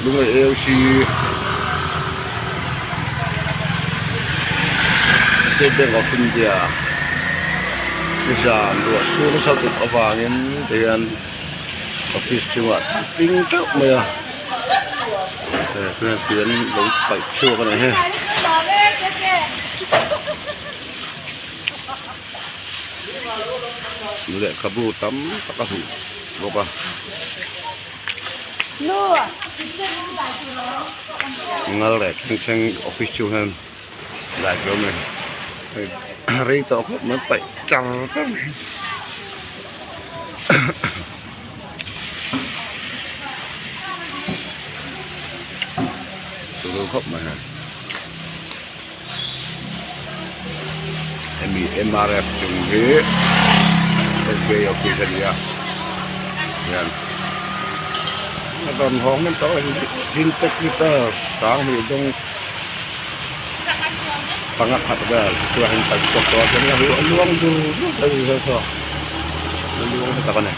đúng là yêu chi cái bên ngọc kinh địa bây giờ đua xuống sau tụt ở vàng em thì anh office chưa ạ tính trước mày à để tuyến lấy bảy chua cái này ha như vậy kabu tắm tắc hủ vô ba ngal lại keng office chưa hơn lại rồi mình rây tao không nó phải chăng tao tôi không mà em bị MRF chung ghế SB ok thật ya còn hóng nên tao xin tất kita sáng thì trong pangkat dah tuan tak kuat kuat jadi luang tu dari so luang tak kan